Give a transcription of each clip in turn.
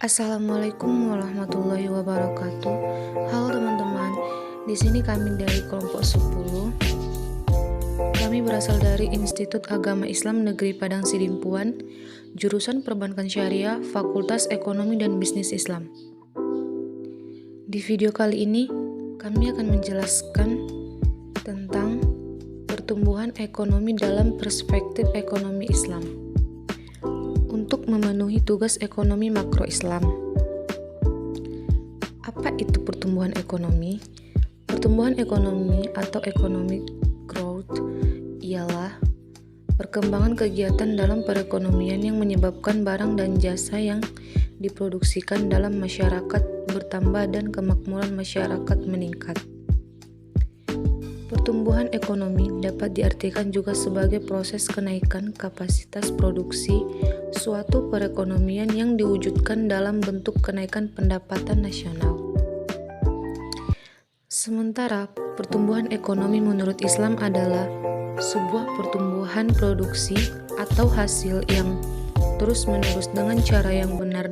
Assalamualaikum warahmatullahi wabarakatuh. Halo teman-teman, di sini kami dari kelompok 10. Kami berasal dari Institut Agama Islam Negeri Padang Sidimpuan, jurusan Perbankan Syariah, Fakultas Ekonomi dan Bisnis Islam. Di video kali ini, kami akan menjelaskan tentang pertumbuhan ekonomi dalam perspektif ekonomi Islam untuk memenuhi tugas ekonomi makro Islam. Apa itu pertumbuhan ekonomi? Pertumbuhan ekonomi atau economic growth ialah perkembangan kegiatan dalam perekonomian yang menyebabkan barang dan jasa yang diproduksikan dalam masyarakat bertambah dan kemakmuran masyarakat meningkat. Pertumbuhan ekonomi dapat diartikan juga sebagai proses kenaikan kapasitas produksi suatu perekonomian yang diwujudkan dalam bentuk kenaikan pendapatan nasional. Sementara pertumbuhan ekonomi menurut Islam adalah sebuah pertumbuhan produksi atau hasil yang terus-menerus dengan cara yang benar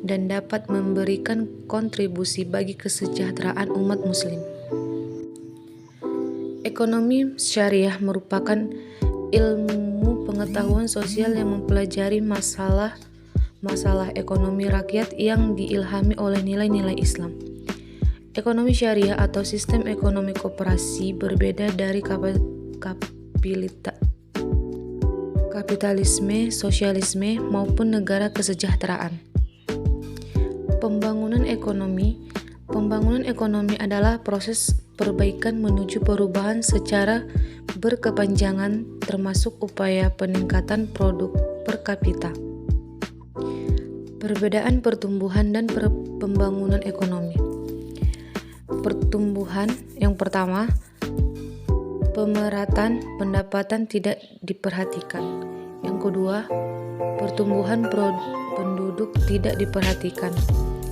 dan dapat memberikan kontribusi bagi kesejahteraan umat muslim. Ekonomi syariah merupakan ilmu pengetahuan sosial yang mempelajari masalah ekonomi rakyat yang diilhami oleh nilai-nilai Islam. Ekonomi syariah atau sistem ekonomi koperasi berbeda dari kapitalisme, sosialisme, maupun negara kesejahteraan. Pembangunan ekonomi adalah proses perbaikan menuju perubahan secara berkepanjangan, termasuk upaya peningkatan produk per kapita. Perbedaan pertumbuhan dan pembangunan ekonomi. Pertumbuhan yang pertama, pemerataan pendapatan tidak diperhatikan. Yang kedua, pertumbuhan penduduk tidak diperhatikan.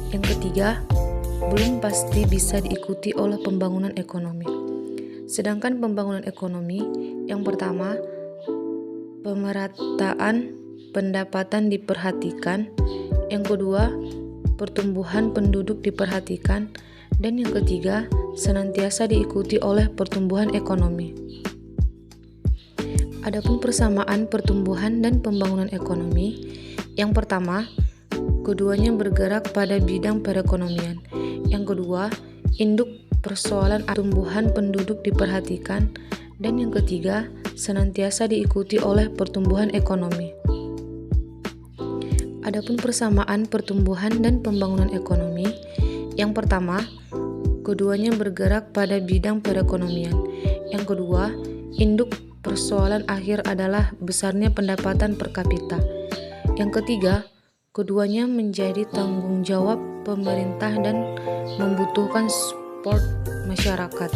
Yang ketiga, belum pasti bisa diikuti oleh pembangunan ekonomi. Sedangkan pembangunan ekonomi yang pertama, pemerataan pendapatan diperhatikan, yang kedua, pertumbuhan penduduk diperhatikan, dan yang ketiga, senantiasa diikuti oleh pertumbuhan ekonomi. Adapun persamaan pertumbuhan dan pembangunan ekonomi, yang pertama, keduanya bergerak pada bidang perekonomian. Yang kedua, induk persoalan pertumbuhan penduduk diperhatikan, dan yang ketiga, senantiasa diikuti oleh pertumbuhan ekonomi. Adapun persamaan pertumbuhan dan pembangunan ekonomi, yang pertama, keduanya bergerak pada bidang perekonomian. Yang kedua, induk persoalan akhir adalah besarnya pendapatan per kapita. Yang ketiga, keduanya menjadi tanggung jawab pemerintah dan membutuhkan support masyarakat.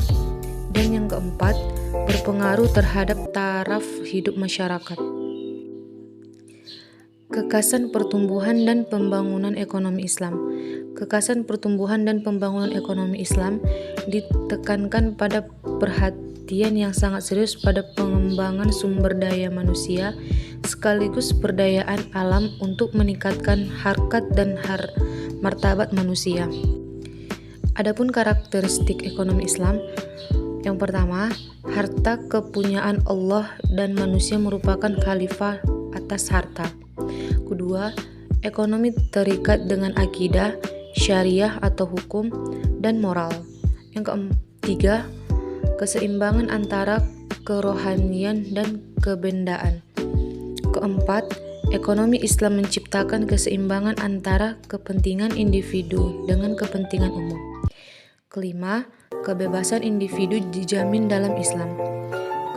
Dan yang keempat, berpengaruh terhadap taraf hidup masyarakat. Kekasan pertumbuhan dan pembangunan ekonomi Islam. Kekasan pertumbuhan dan pembangunan ekonomi Islam ditekankan pada perhatian yang sangat serius pada pengembangan sumber daya manusia sekaligus perdayaan alam untuk meningkatkan harkat dan martabat manusia. Adapun karakteristik ekonomi Islam, yang pertama, harta kepunyaan Allah dan manusia merupakan khalifah atas harta. Kedua, ekonomi terikat dengan akidah, syariah atau hukum, dan moral. Yang ketiga, keseimbangan antara kerohanian dan kebendaan. Keempat, ekonomi Islam menciptakan keseimbangan antara kepentingan individu dengan kepentingan umum. Kelima, kebebasan individu dijamin dalam Islam.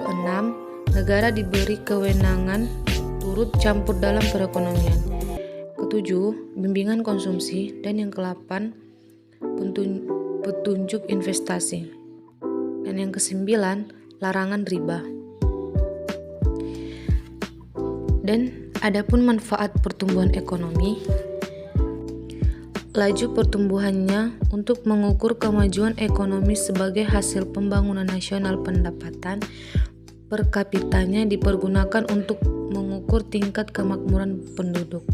Keenam, negara diberi kewenangan turut campur dalam perekonomian. Ketujuh, bimbingan konsumsi, dan yang ke-8, petunjuk investasi. Dan yang ke-9, larangan riba. Dan adapun manfaat pertumbuhan ekonomi, laju pertumbuhannya untuk mengukur kemajuan ekonomi sebagai hasil pembangunan nasional pendapatan per kapitanya dipergunakan untuk mengukur tingkat kemakmuran penduduk.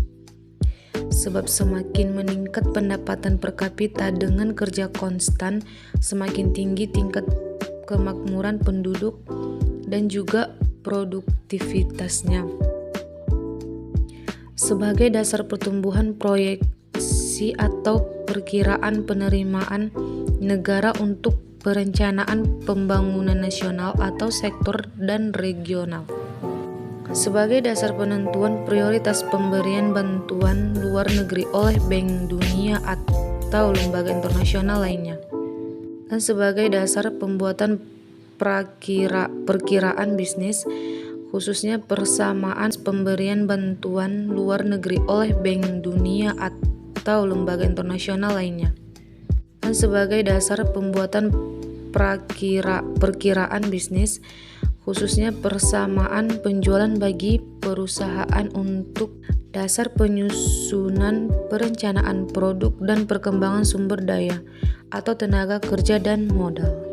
sebab semakin meningkat pendapatan per kapita dengan kerja konstan, semakin tinggi tingkat kemakmuran penduduk dan juga produktivitasnya. Sebagai dasar pertumbuhan, proyeksi atau perkiraan penerimaan negara untuk perencanaan pembangunan nasional atau sektor dan regional. Sebagai dasar penentuan prioritas pemberian bantuan luar negeri oleh Bank Dunia atau lembaga internasional lainnya. Dan sebagai dasar pembuatan perkiraan bisnis, khususnya persamaan pemberian bantuan luar negeri oleh Bank Dunia atau lembaga internasional lainnya. Dan sebagai dasar pembuatan perkiraan bisnis, khususnya persamaan penjualan bagi perusahaan untuk dasar penyusunan perencanaan produk dan perkembangan sumber daya atau tenaga kerja dan modal.